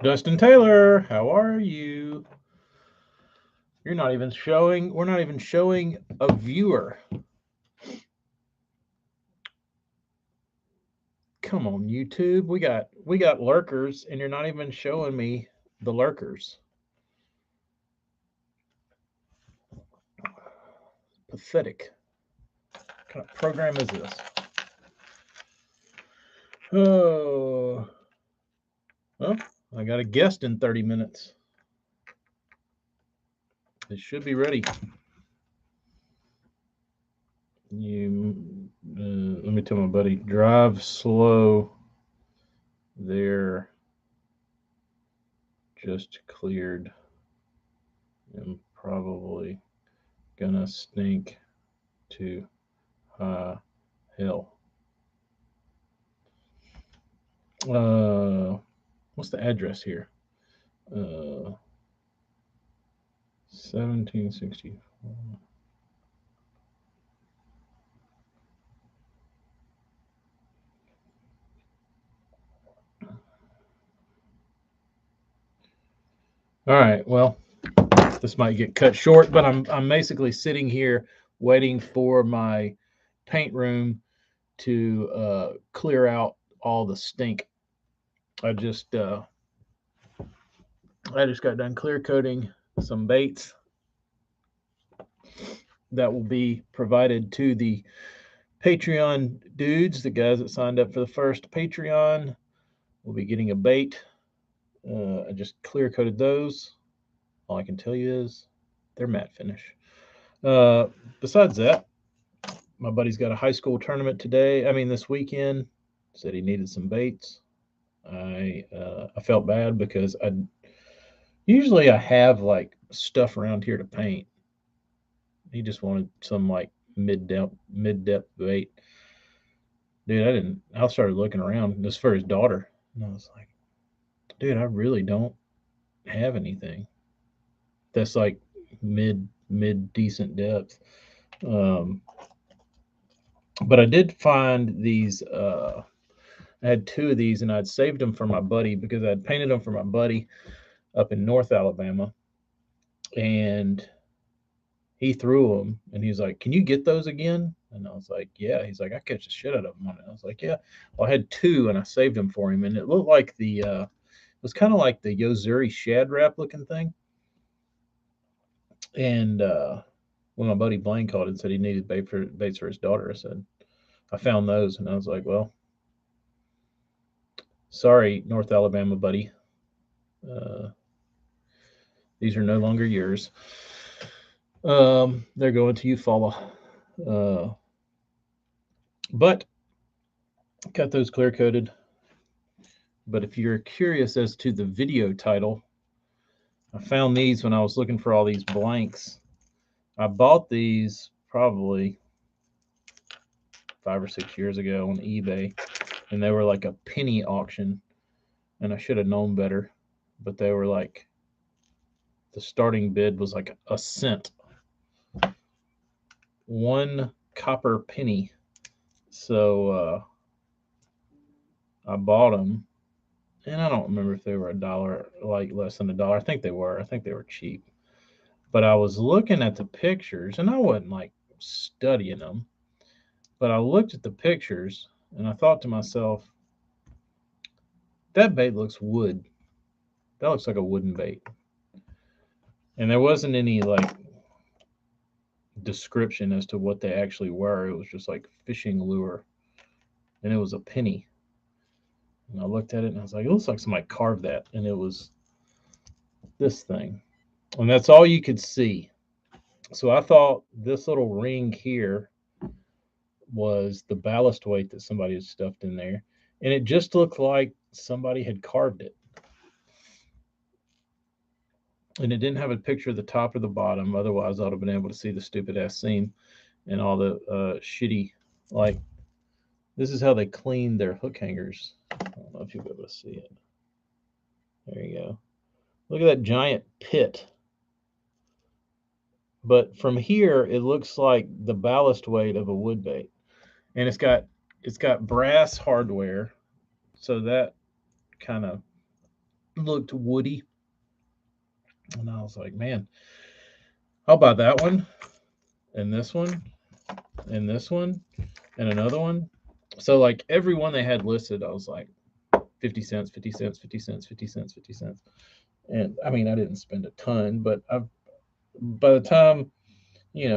Dustin Taylor, how are you? You're not even showing. We're not even showing a viewer. Come on, YouTube. We got lurkers, and you're not even showing me the lurkers. Pathetic. What kind of program is this? Oh, well, I got a guest in 30 minutes. It should be ready. Let me tell my buddy, drive slow. There, just cleared. I'm probably gonna stink to hell. What's the address here? 1764. All right. Well, this might get cut short, but I'm basically sitting here waiting for my paint room to clear out all the stink. I just uh, I just got done clear coating some baits that will be provided to the Patreon dudes, the guys that signed up for the first Patreon. Will be getting a bait. I just clear coated those. All I can tell you is they're matte finish. Uh, Besides that, my buddy's got a high school tournament today. I mean, this weekend. Said he needed some baits. I felt bad because I have like stuff around here to paint. He just wanted some like mid depth bait. Dude, I didn't. I started looking around just for his daughter, and I was like, dude, I really don't have anything that's like mid decent depth. Um, but I did find these. I had two of these, and I'd saved them for my buddy because I'd painted them for my buddy up in North Alabama, and he threw them, and he's like, "Can you get those again?" And I was like, "Yeah." He's like, "I catch the shit out of them on it." I was like, "Yeah." Well, I had two, and I saved them for him, and it looked like it was kind of like the Yozuri Shad Wrap looking thing. And when my buddy Blaine called and said he needed baits for his daughter, I said I found those, and I was like, "Well, sorry, North Alabama buddy, uh, these are no longer yours. They're going to Eufaula." Uh, but got those clear coated. But if you're curious as to the video title, I found these when I was looking for all these blanks. I bought these probably 5 or 6 years ago on eBay, and they were like a penny auction, and I should have known better. But they were like the starting bid was like a cent, 1 copper penny. So I bought them, and I don't remember if they were a dollar, like less than a dollar. I think they were. I think they were cheap. But I was looking at the pictures, and I wasn't like studying them. But I looked at the pictures, and I thought to myself, that bait looks wood. That looks like a wooden bait. And there wasn't any like description as to what they actually were. It was just like fishing lure, and it was a penny. And I looked at it, and I was like, it looks like somebody carved that, and it was this thing, and that's all you could see. So I thought this little ring here was the ballast weight that somebody had stuffed in there, and it just looked like somebody had carved it. And it didn't have a picture of the top or the bottom. Otherwise, I would have been able to see the stupid ass seam and all the shitty, like, this is how they clean their hook hangers. I don't know if you'll be able to see it. There you go. Look at that giant pit. But from here, it looks like the ballast weight of a wood bait, and it's got brass hardware, so that kind of looked woody. And I was like, man, I'll buy that one and this one and this one and another one. So like every one they had listed, I was like 50 cents, 50 cents, 50 cents, 50 cents, 50 cents. And I mean, I didn't spend a ton, but by the time,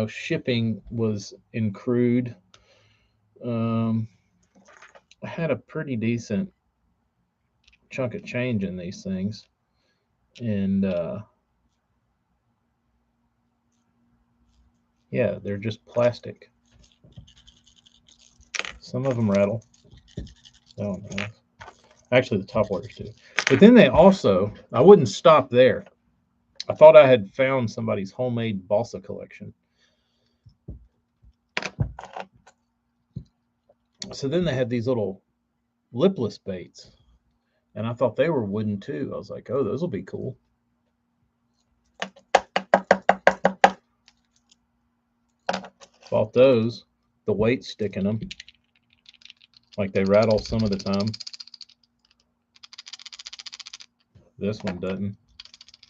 shipping was accrued, um, I had a pretty decent chunk of change in these things. And yeah, they're just plastic. Some of them rattle. That one has. Actually, the top waters too. But then I wouldn't stop there. I thought I had found somebody's homemade balsa collection. So then they had these little lipless baits, and I thought they were wooden too. I was like, oh, those will be cool. Bought those. The weight stick in them, like they rattle some of the time. This one doesn't,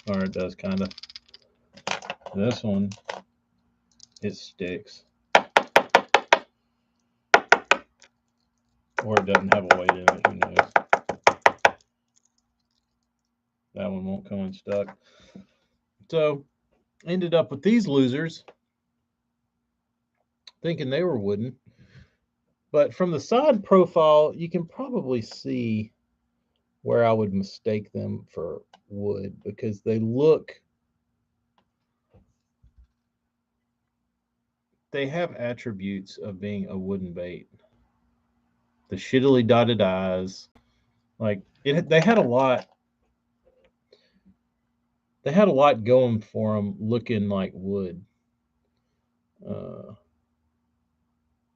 or it does kind of. This one, it sticks, or it doesn't have a weight in it. Who knows? That one won't come unstuck. So ended up with these losers, thinking they were wooden. But from the side profile, you can probably see where I would mistake them for wood because they have attributes of being a wooden bait. The shittily dotted eyes, like they had a lot. They had a lot going for them, looking like wood, uh,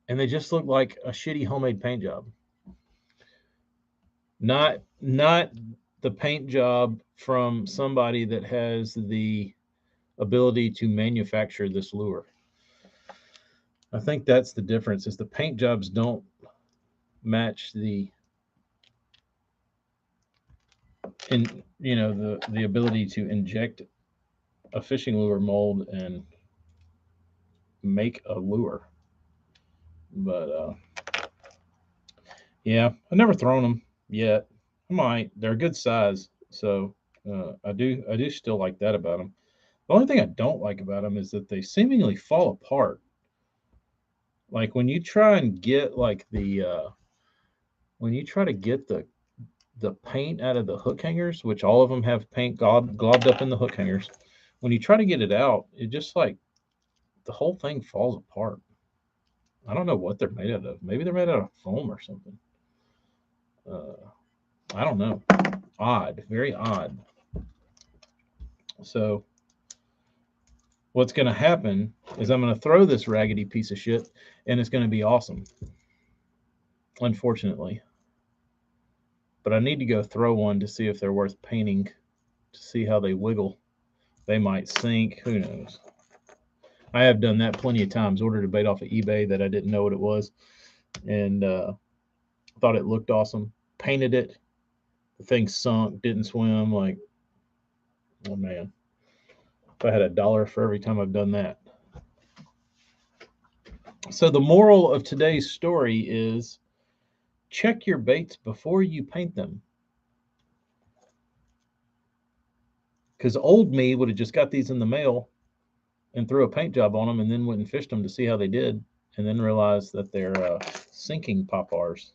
and they just looked like a shitty homemade paint job. Not the paint job from somebody that has the ability to manufacture this lure. I think that's the difference is the paint jobs don't match the the ability to inject a fishing lure mold and make a lure. But yeah, I've never thrown them yet. I might. They're a good size, so I do still like that about them. The only thing I don't like about them is that they seemingly fall apart. Like when you try and get like the when you try to get the paint out of the hook hangers, which all of them have paint globbed up in the hook hangers. When you try to get it out, it just like the whole thing falls apart. I don't know what they're made out of. Maybe they're made out of foam or something. I don't know. Odd, very odd. So what's going to happen is I'm going to throw this raggedy piece of shit, and it's going to be awesome. Unfortunately, but I need to go throw one to see if they're worth painting, to see how they wiggle. They might sink. Who knows? I have done that plenty of times. Ordered a bait off of eBay that I didn't know what it was, and thought it looked awesome. Painted it. The thing sunk. Didn't swim. Like, oh man! If I had $1 for every time I've done that. So the moral of today's story is check your baits before you paint them. Because old me would have just got these in the mail and threw a paint job on them and then went and fished them to see how they did and then realized that they're sinking poppars.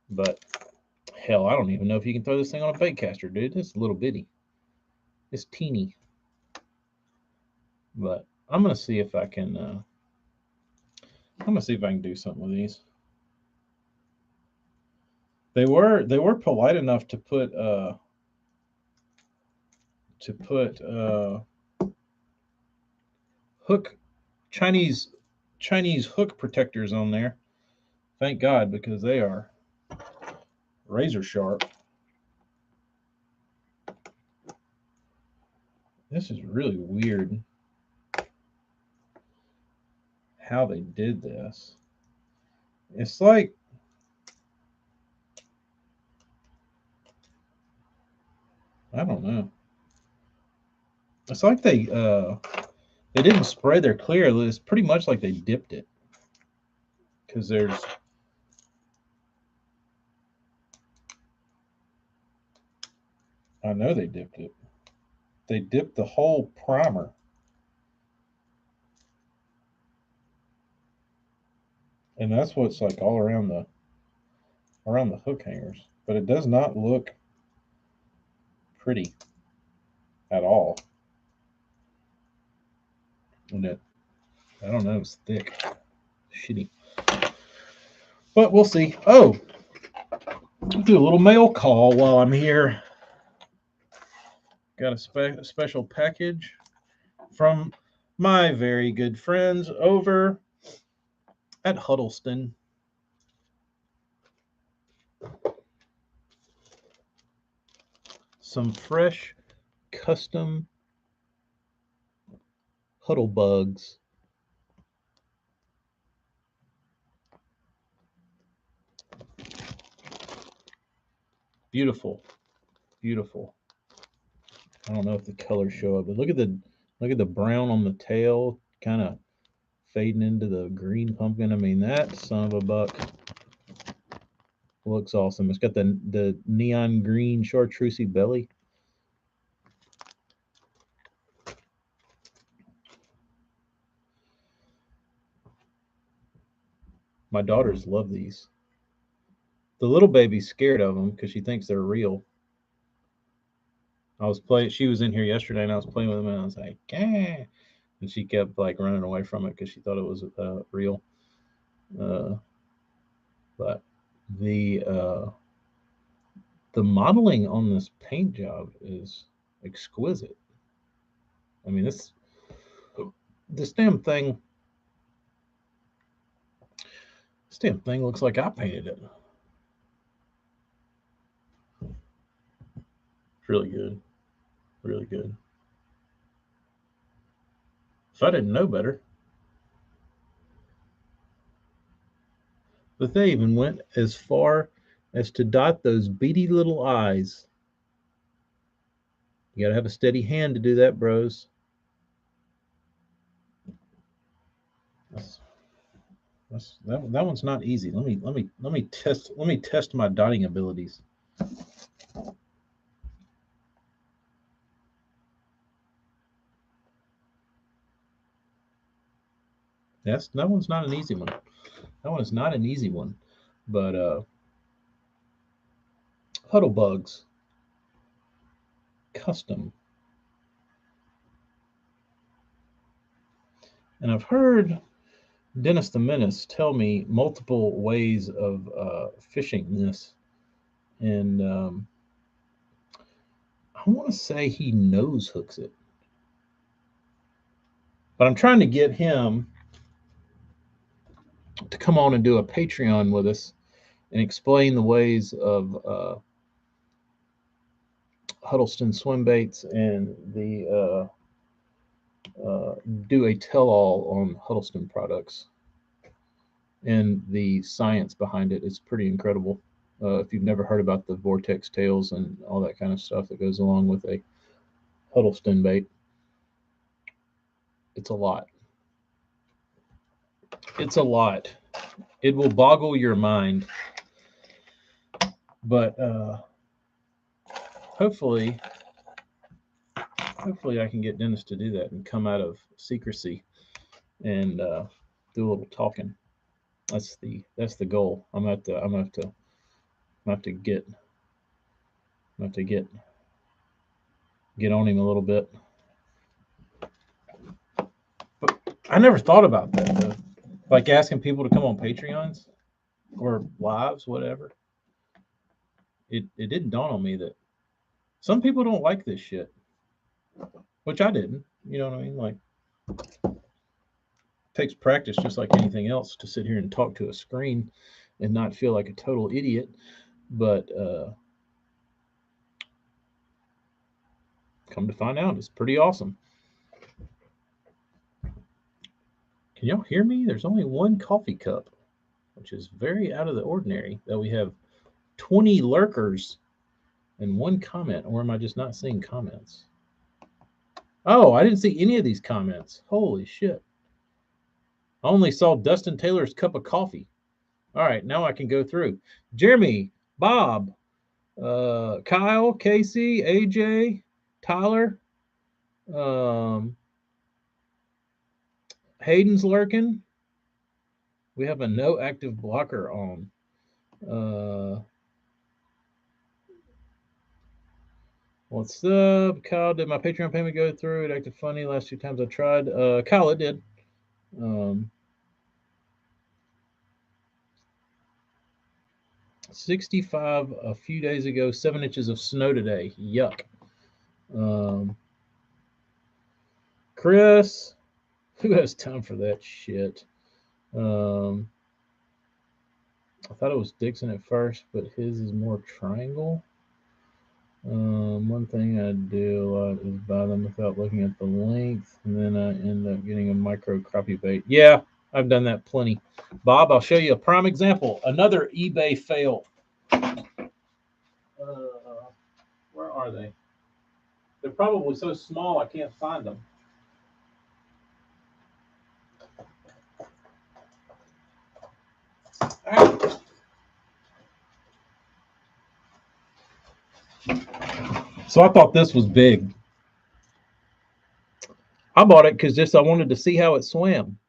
But hell, I don't even know if you can throw this thing on a bait caster, dude. It's a little bitty. It's teeny. But I'm gonna see if I can. I'm gonna see if I can do something with these. They were polite enough to put hook Chinese hook protectors on there. Thank God, because they are razor sharp. This is really weird how they did this. It's like I don't know. It's like they didn't spray their clear. It's pretty much like they dipped it, because there's, I know they dipped it. They dipped the whole primer, and that's what's like all around the hook hangers. But it does not look pretty at all. And it, I don't know, it's thick, shitty. But we'll see. Oh, I'll do a little mail call while I'm here. Got a special package from my very good friends over at Huddleston. Some fresh custom huddle bugs. Beautiful, beautiful. I don't know if the colors show up, but look at the brown on the tail, kind of fading into the green pumpkin. I mean, that son of a buck looks awesome. It's got the neon green chartreusey belly. My daughters love these. The little baby's scared of them because she thinks they're real. She was in here yesterday and I was playing with them and I was like, "Ah," and she kept like running away from it because she thought it was real. But the modeling on this paint job is exquisite. I mean, this damn thing looks like I painted it. It's really good, really good. If I didn't know better, but they even went as far as to dot those beady little I's. You gotta have a steady hand to do that, bros. That one's not easy. Let me test my dotting abilities. That one's not an easy one. That one is not an easy one. But Huddle Bugs Custom. And I've heard Dennis the Menace tell me multiple ways of fishing this. And I want to say he nose hooks it. But I'm trying to get him to come on and do a Patreon with us and explain the ways of Huddleston swim baits and do a tell-all on Huddleston products and the science behind it. It's pretty incredible. If you've never heard about the vortex tails and all that kind of stuff that goes along with a Huddleston bait, it's a lot. It's a lot. It will boggle your mind. But hopefully I can get Dennis to do that and come out of secrecy and do a little talking. That's the goal. I'm gonna have to get on him a little bit. But I never thought about that though. Like asking people to come on Patreons or lives, whatever. It didn't dawn on me that some people don't like this shit, which I didn't. You know what I mean? Like, it takes practice, just like anything else, to sit here and talk to a screen and not feel like a total idiot. But come to find out, it's pretty awesome. Can y'all hear me? There's only one coffee cup, which is very out of the ordinary, that we have 20 lurkers and one comment, or am I just not seeing comments? Oh, I didn't see any of these comments. Holy shit. I only saw Dustin Taylor's cup of coffee. All right, now I can go through. Jeremy, Bob, Kyle, Casey, AJ, Tyler, um, Hayden's lurking. We have a no active blocker on. What's up? Kyle, did my Patreon payment go through? It acted funny last 2 times I tried. Kyle, it did. 65 a few days ago, 7 inches of snow today. Yuck. Chris, who has time for that shit? I thought it was Dixon at first, but his is more triangle. One thing I do a lot is buy them without looking at the length, and then I end up getting a micro crappie bait. Yeah, I've done that plenty. Bob, I'll show you a prime example. Another eBay fail. Where are they? They're probably so small I can't find them. All right. So I thought this was big. I bought it because just I wanted to see how it swam.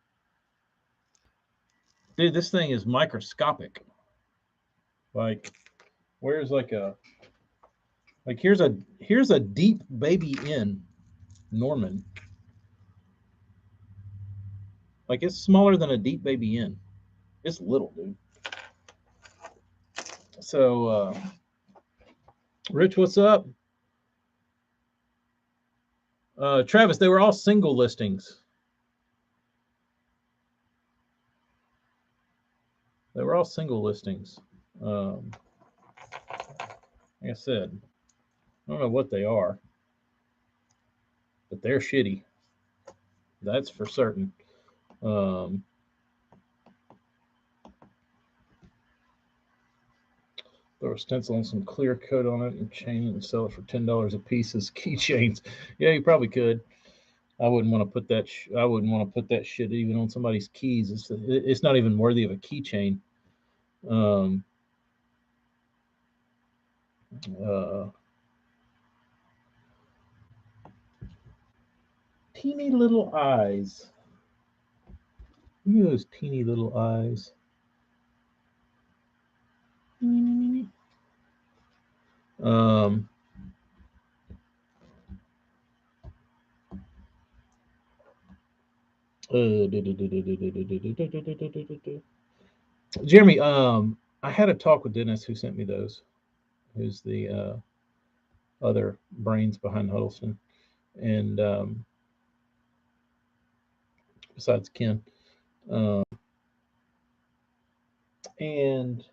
Dude, this thing is microscopic. Like, where's like a here's a deep baby in Norman. Like it's smaller than a deep baby in. It's little, dude. So Rich, what's up? Travis, they were all single listings. They were all single listings. Like I said, I don't know what they are, but they're shitty. That's for certain. Throw a stencil and some clear coat on it and chain it and sell it for $10 a piece as keychains. Yeah, you probably could. I wouldn't want to put that. I wouldn't want to put that shit even on somebody's keys. It's not even worthy of a keychain. Teeny little eyes. Look at those teeny little eyes. Jeremy, I had a talk with Dennis who sent me those. Who's the other brains behind Huddleston, and besides Ken, and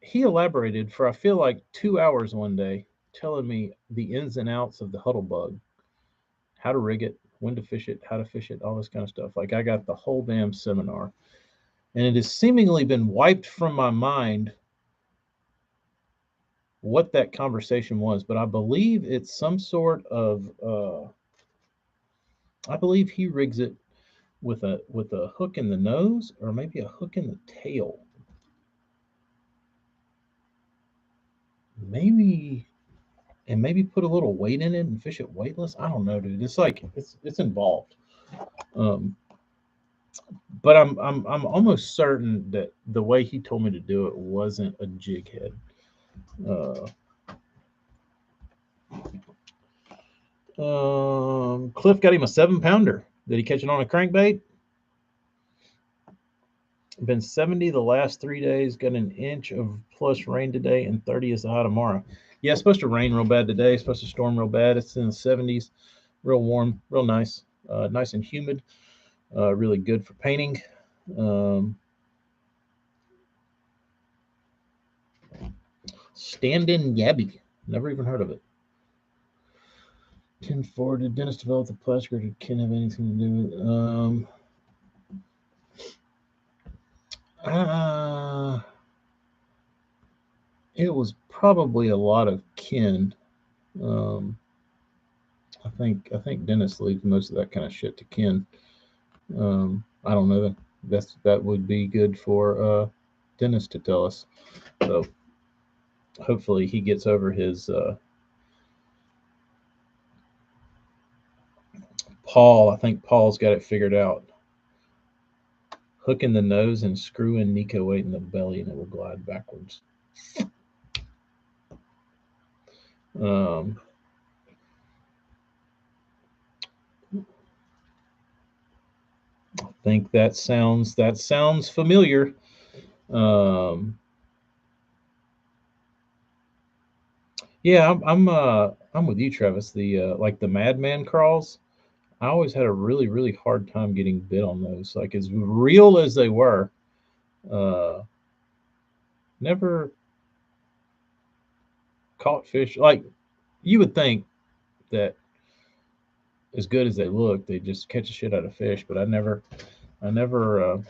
he elaborated for I feel like 2 hours one day, telling me the ins and outs of the huddle bug, how to rig it, when to fish it, how to fish it, all this kind of stuff. Like I got the whole damn seminar, and it has seemingly been wiped from my mind what that conversation was. But I believe it's some sort of. I believe he rigs it with a hook in the nose or maybe a hook in the tail. Maybe put a little weight in it and fish it weightless. I don't know, dude. It's like it's involved. But I'm almost certain that the way he told me to do it wasn't a jig head. Cliff got him a 7-pounder. Did he catch it on a crankbait? Been 70 the last 3 days. Got an inch of plus rain today, and 30 is the high tomorrow. Yeah, it's supposed to rain real bad today. It's supposed to storm real bad. It's in the 70s, real warm, real nice, nice and humid. Really good for painting. Stand-in Yabby. Never even heard of it. Ken Ford, did Dennis develop the plastic, or did Ken have anything to do with it? It was probably a lot of kin. Um, I think Dennis leaves most of that kind of shit to kin. I don't know. That would be good for Dennis to tell us. So hopefully he gets over his Paul. I think Paul's got it figured out. Hook in the nose and screw in Nico weight in the belly, and it will glide backwards. Um, I think that sounds familiar. Um, yeah, I'm with you, Travis. The like the Madman crawls. I always had a really hard time getting bit on those. Like as real as they were, uh, never caught fish. Like you would think that as good as they look, they just catch the shit out of fish. But I never, I never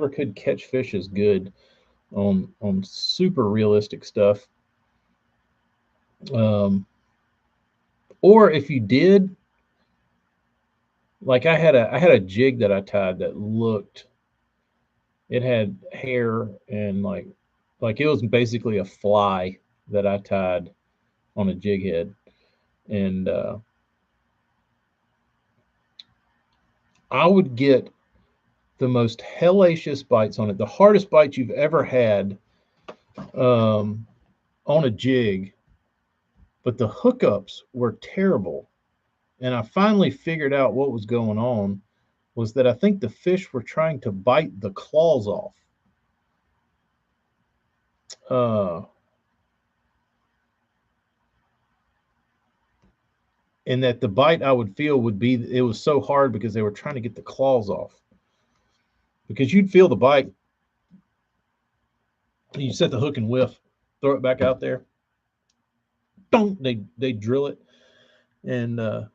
could catch fish as good on super realistic stuff. Um, or if you did, like I had a jig that I tied that looked, it had hair and like it was basically a fly that I tied on a jig head, and I would get the most hellacious bites on it, the hardest bites you've ever had um, on a jig, but the hookups were terrible. And I finally figured out what was going on was that I think the fish were trying to bite the claws off. Uh, and that the bite I would feel would be it was so hard because they were trying to get the claws off. Because you'd feel the bite, and you set the hook and whiff, throw it back out there, don't they drill it, and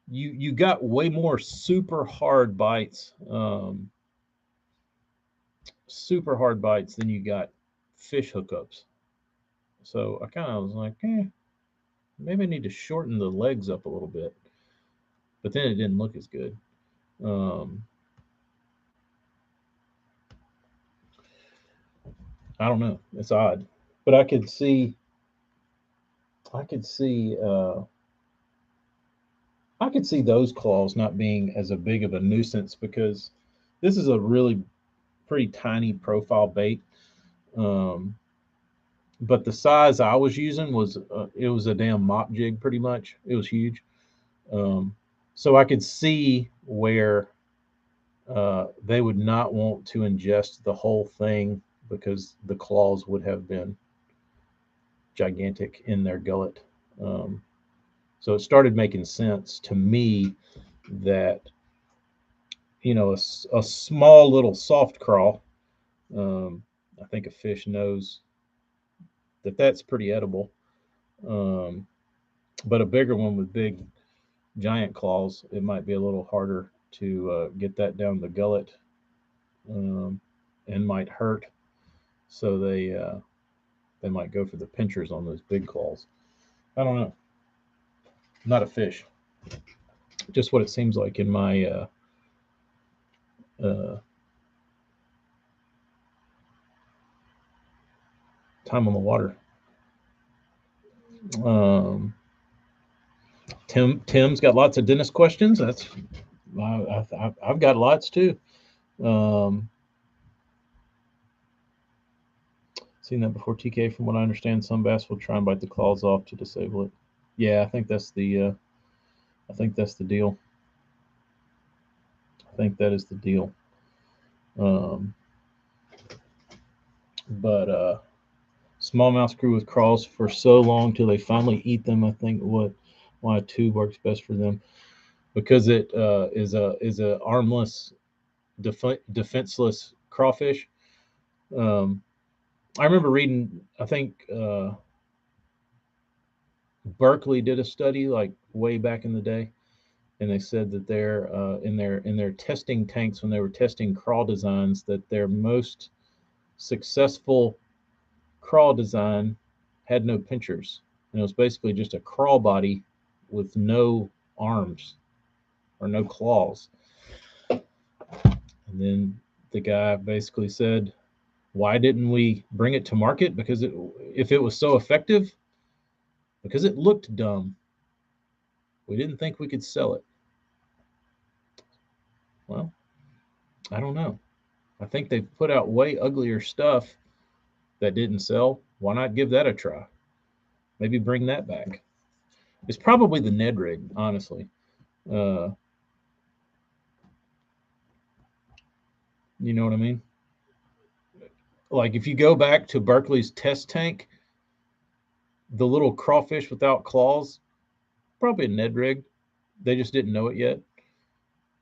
you got way more super hard bites than you got fish hookups. So I kind of was like, maybe I need to shorten the legs up a little bit. But then it didn't look as good. Um, I don't know. It's odd, but I could see, I could see those claws not being as a big of a nuisance because this is a really pretty tiny profile bait. Um, but the size I was using was it was a damn mop jig, pretty much. It was huge. Um, so I could see where they would not want to ingest the whole thing because the claws would have been gigantic in their gullet. Um, so it started making sense to me that a small little soft crawl. Um, I think a fish knows that that's pretty edible. Um, but a bigger one with big giant claws, it might be a little harder to get that down the gullet, um, and might hurt. So they might go for the pinchers on those big claws. I don't know. Not a fish. Just what it seems like in my uh, time on the water. Um, Tim's got lots of dentist questions. I've got lots too. Um, Seen that before, TK. From what I understand, some bass will try and bite the claws off to disable it. Yeah, I think that's the deal. I think that is the deal. Um, but smallmouth screw with crawls for so long till they finally eat them. I think why a tube works best for them because it is a armless, defenseless crawfish. Um, I remember reading. I think Berkeley did a study like way back in the day, and they said that in their testing tanks when they were testing crawl designs that their most successful crawl design had no pinchers, and it was basically just a crawl body with no arms or no claws. And then the guy basically said, "Why didn't we bring it to market? Because if it was so effective, because it looked dumb, we didn't think we could sell it." Well, I don't know. I think they've put out way uglier stuff that didn't sell. Why not give that a try? Maybe bring that back. It's probably the Ned rig, honestly. Uh, you know what I mean? Like if you go back to Berkeley's test tank, the little crawfish without claws, probably a Ned rig. They just didn't know it yet.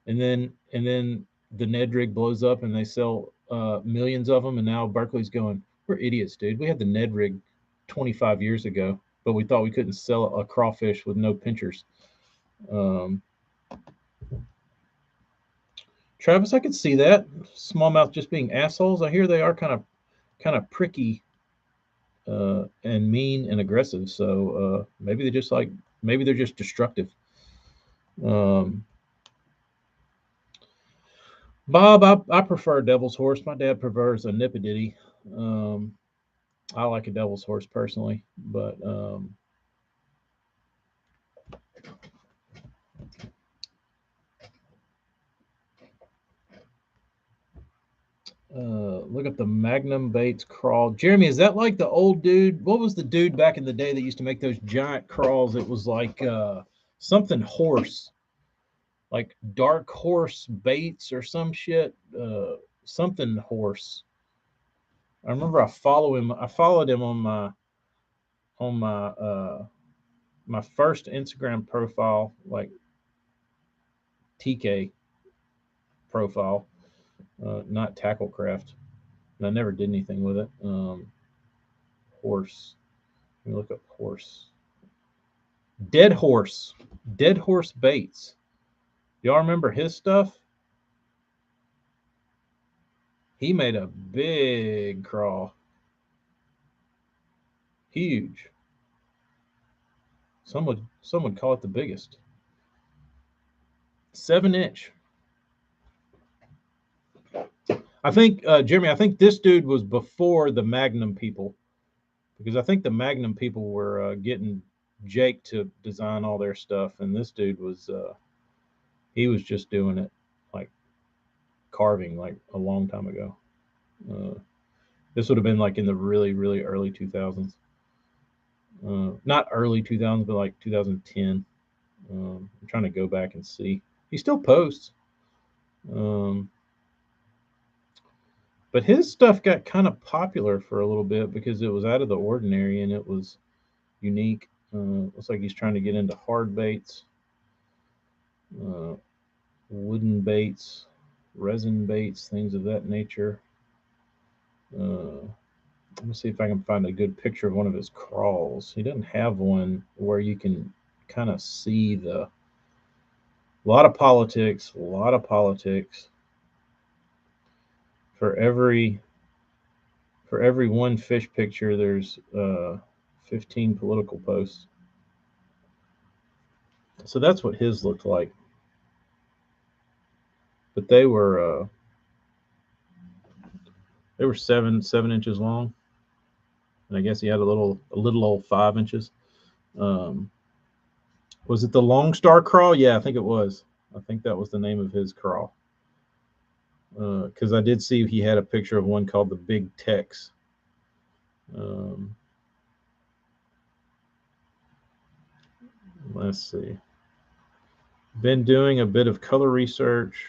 And then the Ned rig blows up and they sell millions of them. And now Berkeley's going, "We're idiots, dude. We had the Ned rig 25 years ago, but we thought we couldn't sell a crawfish with no pinchers." Um, Travis, I could see that smallmouth just being assholes. I hear they are kind of pricky and mean and aggressive. So maybe maybe they're just destructive. Um, Bob, I prefer devil's horse. My dad prefers a nippidity. Um, I like a devil's horse personally, but look at the Magnum baits crawl. Jeremy, is that like the old dude? What was the dude back in the day that used to make those giant crawls? It was like something horse, like dark horse baits or some shit. Something horse. I remember I follow him. I followed him on my first Instagram profile, like TK profile, not Tacklecraft. And I never did anything with it. Horse. Let me look up horse. Dead horse. Dead horse baits. Y'all remember his stuff? He made a big crawl. Huge. Some would call it the biggest. 7 inch. I think Jeremy. I think this dude was before the Magnum people, because I think the Magnum people were getting Jake to design all their stuff, and this dude was he was just doing it like carving like a long time ago. Uh, this would have been like in the really really early 2000s, not early 2000s, but like 2010. I'm trying to go back and see. He still posts, um, but his stuff got kind of popular for a little bit because it was out of the ordinary and it was unique. Looks like he's trying to get into hard baits, uh, wooden baits, resin baits, things of that nature. Uh, let me see if I can find a good picture of one of his crawls. He doesn't have one where you can kind of see the. A lot of politics, a lot of politics. For every one fish picture, there's 15 political posts. So that's what his looked like. But they were 7 inches long, and I guess he had a little old 5 inches. Um, was it the Long Star crawl? Yeah, I think it was. I think that was the name of his crawl. Because I did see he had a picture of one called the Big Tex. Um, let's see. Been doing a bit of color research.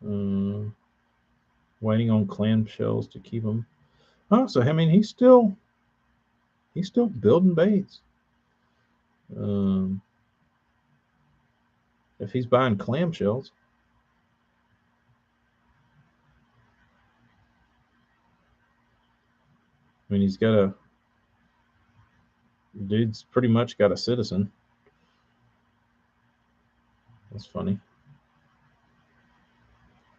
Uh, waiting on clamshells to keep them. Oh, so I mean, he's still building baits. Um, if he's buying clamshells, I mean, dude's pretty much got a citizen. That's funny.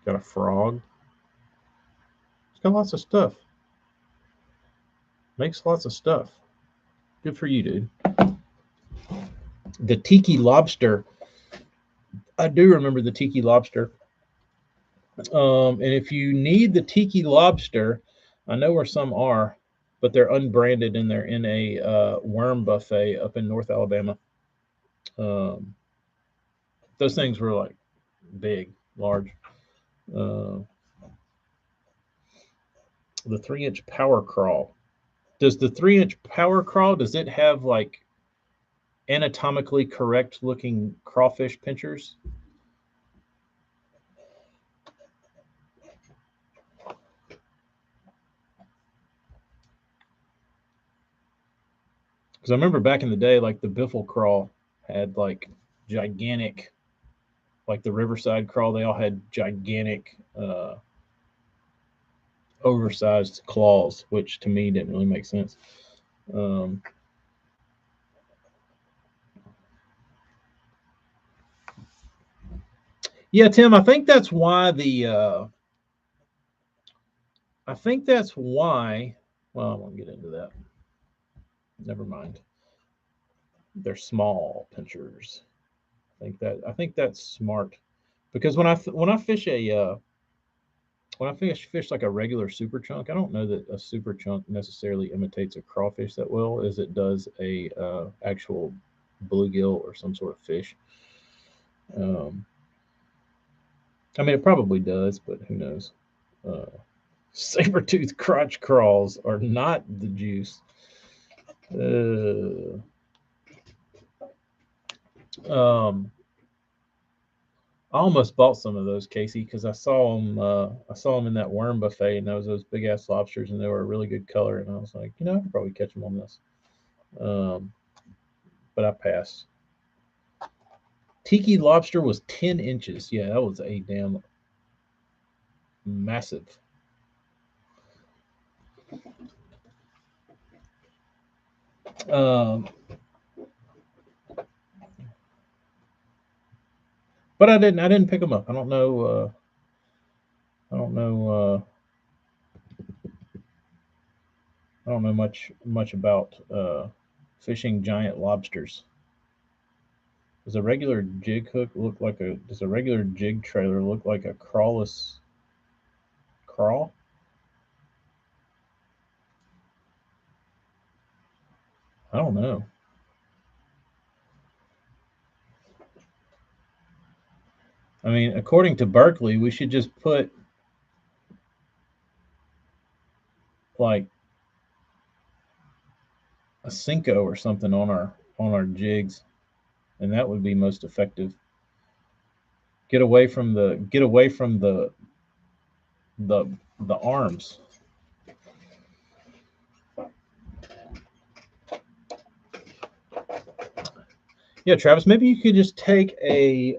Got a frog. He's got lots of stuff. Makes lots of stuff. Good for you, dude. The tiki lobster. I do remember the tiki lobster. And if you need the tiki lobster, I know where some are, but they're unbranded and they're in a worm buffet up in North Alabama. Um, those things were like big, large. Uh, the 3-inch power crawl. Does the 3-inch power crawl, does it have like anatomically correct looking crawfish pinchers? Because I remember back in the day, like the Biffle crawl had like gigantic, like the Riverside crawl, they all had gigantic, oversized claws, which to me didn't really make sense. Um, yeah, Tim, I think that's why I think that's why. Well, I won't get into that. Never mind. They're small pinchers. I think that's smart because when I fish a when I fish like a regular super chunk, I don't know that a super chunk necessarily imitates a crawfish that well as it does a actual bluegill or some sort of fish. Um, I mean, it probably does, but who knows? Uh, Saber-tooth crotch crawls are not the juice. Uh, um, I almost bought some of those, Casey, because I saw them. I saw them in that worm buffet, and those big ass lobsters, and they were a really good color. And I was like, I could probably catch them on this. Um, but I passed. Tiki lobster was 10 inches. Yeah, that was a damn massive. Um, but I didn't pick them up. I don't know. I don't know. I don't know much about fishing giant lobsters. Does a regular jig hook look like a? Does a regular jig trailer look like a crawless crawl? I don't know. I mean, according to Berkeley, we should just put like a Cinco or something on our jigs, and that would be most effective. Get away from the the arms. Yeah, Travis, maybe you could just take a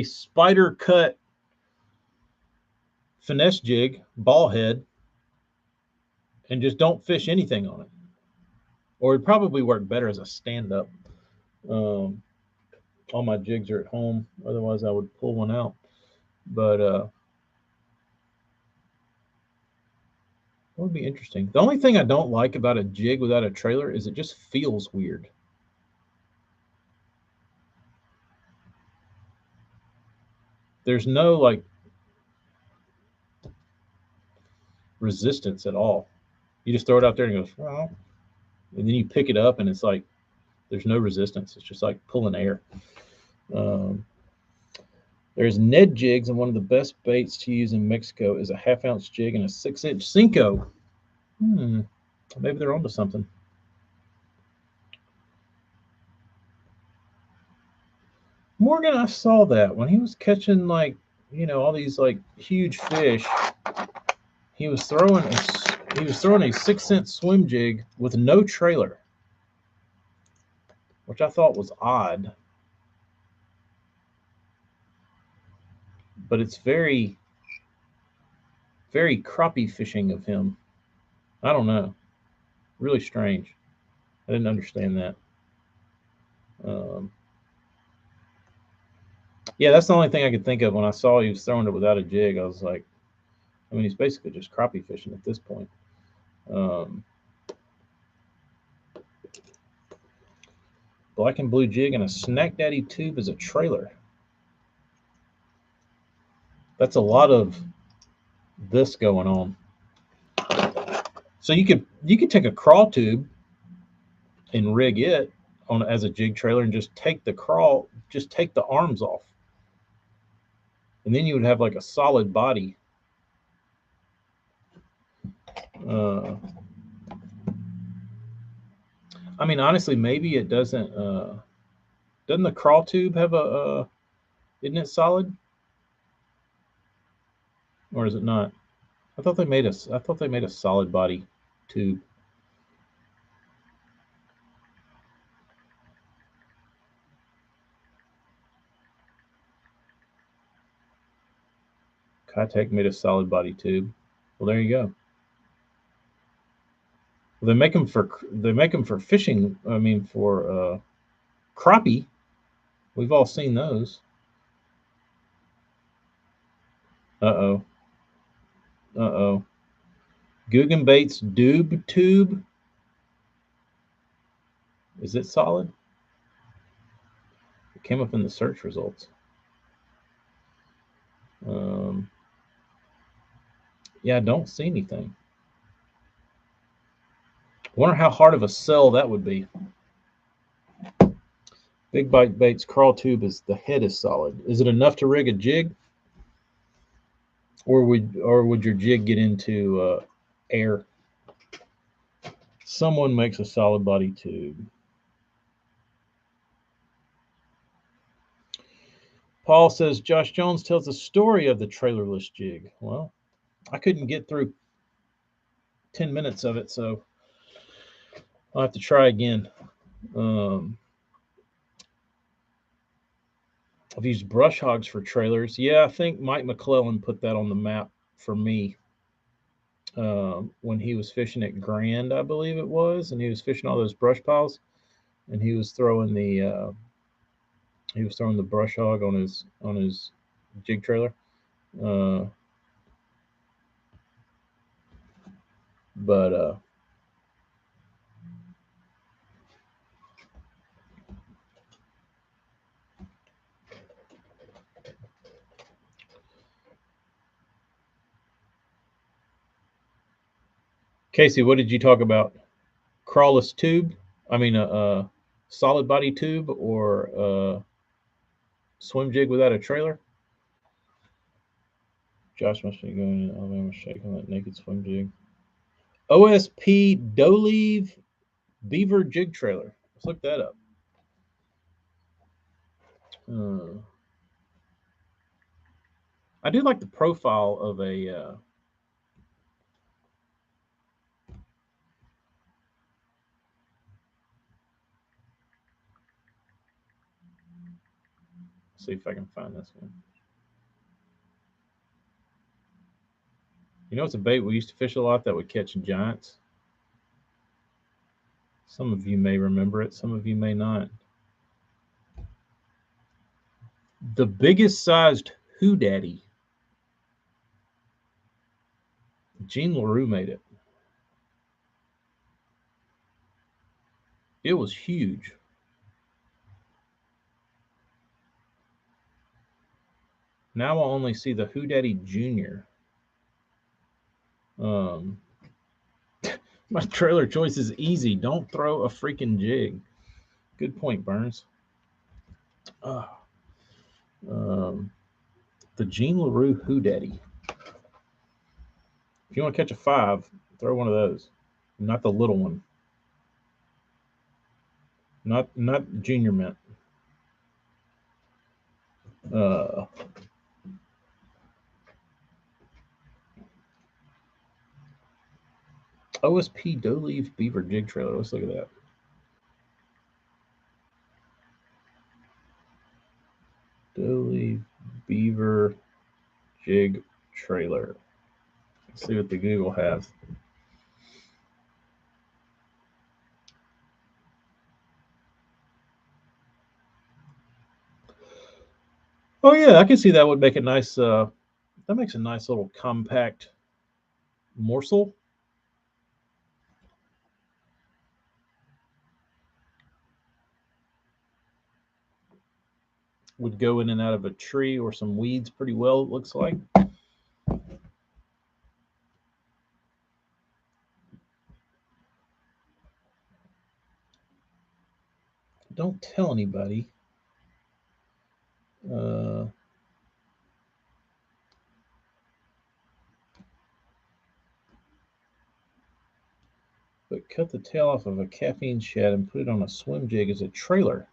spider cut finesse jig, ball head, and just don't fish anything on it. Or it'd probably work better as a stand up. Um, all my jigs are at home. Otherwise, I would pull one out. But it would be interesting. The only thing I don't like about a jig without a trailer is it just feels weird. There's no like resistance at all. You just throw it out there and it goes, well, and then you pick it up and it's like there's no resistance. It's just like pulling air. Um, there's Ned jigs, and one of the best baits to use in Mexico is a half-ounce jig and a 6-inch Cinco. Maybe they're onto something. Morgan, I saw that when he was catching like all these like huge fish. He was throwing a 6-cent swim jig with no trailer, which I thought was odd. But it's very crappie fishing of him. I don't know. Really strange. I didn't understand that. Um, yeah, that's the only thing I could think of when I saw he was throwing it without a jig. I was like, I mean, he's basically just crappie fishing at this point. Black and blue jig and a Snack Daddy tube as a trailer. That's a lot of this going on. So you could take a crawl tube and rig it on as a jig trailer and just take the arms off, and then you would have like a solid body. Uh, I mean, honestly, maybe it doesn't. Doesn't the crawl tube have a? Isn't it solid, or is it not? I thought they made a solid body tube. Kitech made a solid body tube. Well, there you go. Well, they make them for fishing. I mean, for crappie. We've all seen those. Uh-oh. Uh-oh. Guggenbait's Doob tube. Is it solid? It came up in the search results. Yeah, I don't see anything. Wonder how hard of a sell that would be. Big Bite Bait's crawl tube the head is solid. Is it enough to rig a jig? Or would your jig get into air? Someone makes a solid body tube. Paul says Josh Jones tells the story of the trailerless jig. Well, I couldn't get through 10 minutes of it, so I'll have to try again. I've used brush hogs for trailers. Yeah, I think Mike McClellan put that on the map for me when he was fishing at Grand, I believe it was, and he was fishing all those brush piles, and he was throwing the brush hog on his jig trailer. But Casey, what did you talk about? Crawless tube? I mean, a solid body tube or a swim jig without a trailer? Josh must be going in Alabama shaking that naked swim jig. OSP Doleave Beaver jig trailer. Let's look that up. I do like the profile of a. See if I can find this one. You know, it's a bait we used to fish a lot that would catch giants. Some of you may remember it, some of you may not. The biggest sized Hoodaddy. Gene LaRue made it. It was huge. Now I'll only see the Hoodaddy Jr. My trailer choice is easy. Don't throw a freaking jig. Good point, Burns. The Gene LaRue Hoodaddy. If you want to catch a 5, throw one of those. Not the little one. Not Junior Mint. OSP Doleave Beaver jig trailer. Let's look at that. Doleave Beaver jig trailer. Let's see what the Google has. Oh yeah, I can see that would make a nice. That makes a nice little compact morsel. would go in and out of a tree or some weeds pretty well, it looks like. Don't tell anybody. But cut the tail off of a caffeine shad and put it on a swim jig as a trailer.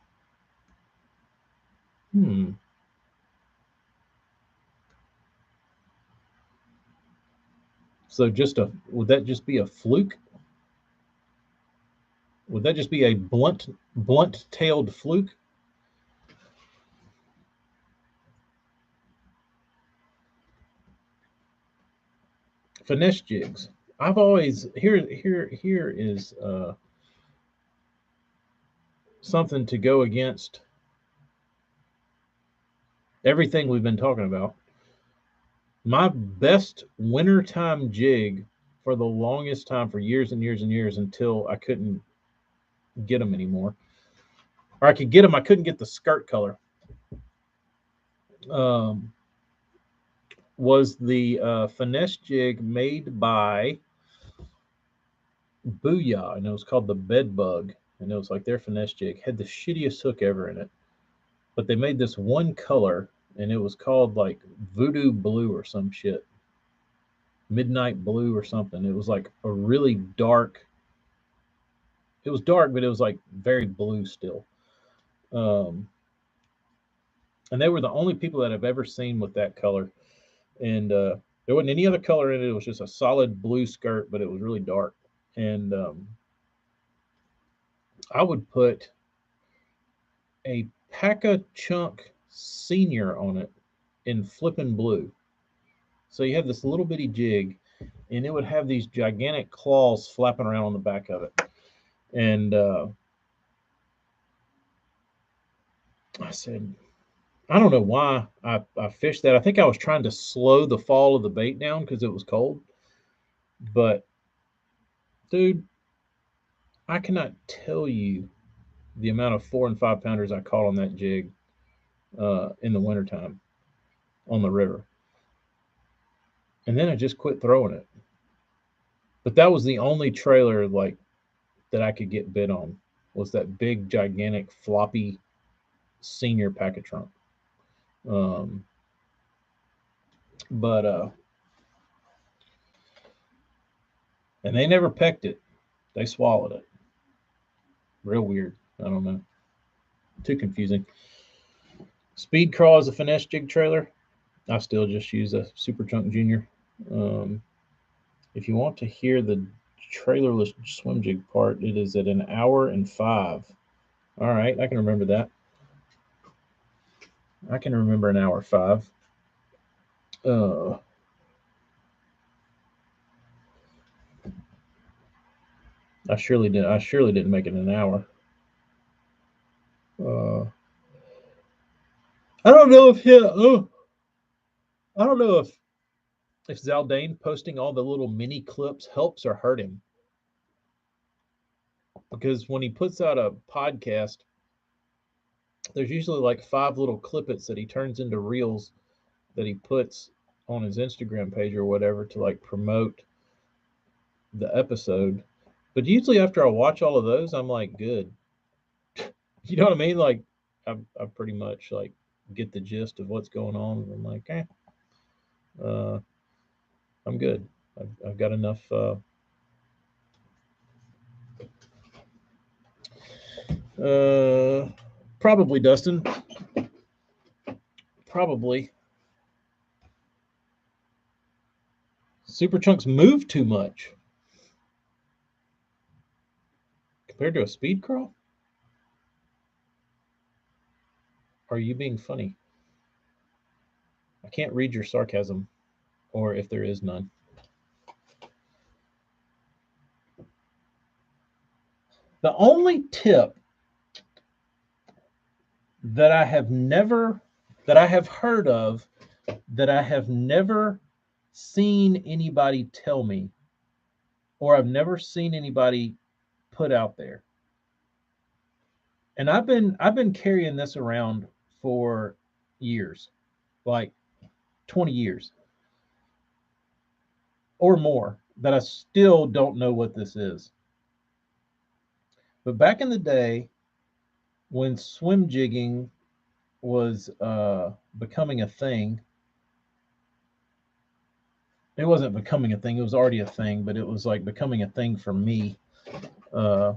So would that just be a fluke? Would that just be a blunt-tailed fluke? Finesse jigs. I've always here is something to go against everything we've been talking about. My best wintertime jig for the longest time, for years and years and years, until I couldn't get them anymore. Or I could get them, I couldn't get the skirt color. Was the finesse jig made by Booyah, and it was called the Bed Bug, and it was like their finesse jig. Had the shittiest hook ever in it, but they made this one color, and it was called like Voodoo Blue or some shit, Midnight Blue or something. It was like a really dark. It was dark, but it was like very blue still. And they were the only people that I've ever seen with that color. And there wasn't any other color in it. It was just a solid blue skirt, but it was really dark. And I would put a Pack-a-Chunk Senior on it in flippin' blue. So you have this little bitty jig, and it would have these gigantic claws flapping around on the back of it. And I said, I don't know why I fished that. I think I was trying to slow the fall of the bait down because it was cold. But, dude, I cannot tell you the amount of 4 and 5 pounders I caught on that jig in the wintertime on the river. And then I just quit throwing it. But that was the only trailer like that I could get bit on, was that big, gigantic, floppy Senior Pack-a-Trunk. But and they never pecked it. They swallowed it. Real weird. I don't know. Too confusing. Speed Crawl is a finesse jig trailer. I still just use a Super Chunk Junior. If you want to hear the trailerless swim jig part, it is at 1 hour and 5. All right, I can remember that. I can remember 1 hour 5. I surely didn't make it 1 hour. I don't know if I don't know if Zaldane posting all the little mini clips helps or hurt him. Because when he puts out a podcast, there's usually like 5 little clippets that he turns into reels that he puts on his Instagram page or whatever to like promote the episode. But usually after I watch all of those, I'm like, good. You know what I mean? Like I pretty much like get the gist of what's going on. And I'm like, I'm good. I've got enough. Probably, Dustin. Probably. Super Chunks move too much compared to a speed crawl. Are you being funny? I can't read your sarcasm, or if there is none. The only tip that I have heard of, that I have never seen anybody tell me, or I've never seen anybody put out there. And I've been carrying this around for years, like 20 years or more, that I still don't know what this is. But back in the day, when swim jigging was becoming a thing, it wasn't becoming a thing, it was already a thing, but it was like becoming a thing for me uh,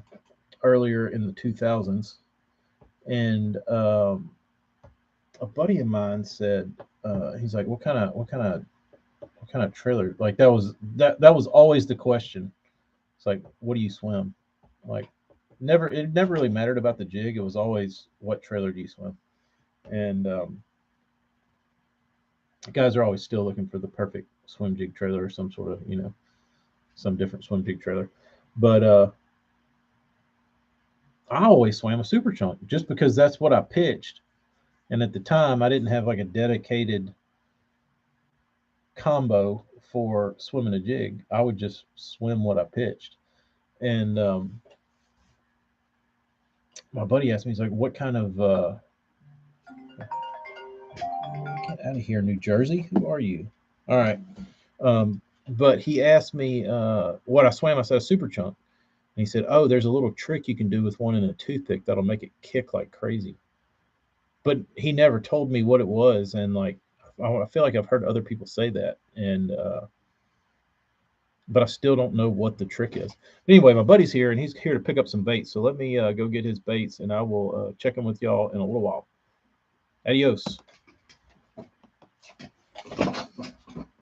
earlier in the 2000s. And a buddy of mine said, he's like, what kind of trailer? Like that was always the question. It's like, what do you swim? Like, it never really mattered about the jig. It was always, what trailer do you swim? And guys are always still looking for the perfect swim jig trailer, or some sort of, some different swim jig trailer. But I always swam a super chunk just because that's what I pitched. And at the time, I didn't have like a dedicated combo for swimming a jig. I would just swim what I pitched. And my buddy asked me, he's like, what kind of, get out of here, New Jersey. Who are you? All right. But he asked me what I swam. I said, a super chunk. And he said, oh, there's a little trick you can do with one in a toothpick that'll make it kick like crazy. But he never told me what it was. And like, I feel like I've heard other people say that. And, but I still don't know what the trick is. But anyway, my buddy's here and he's here to pick up some baits. So let me go get his baits and I will check in with y'all in a little while. Adios.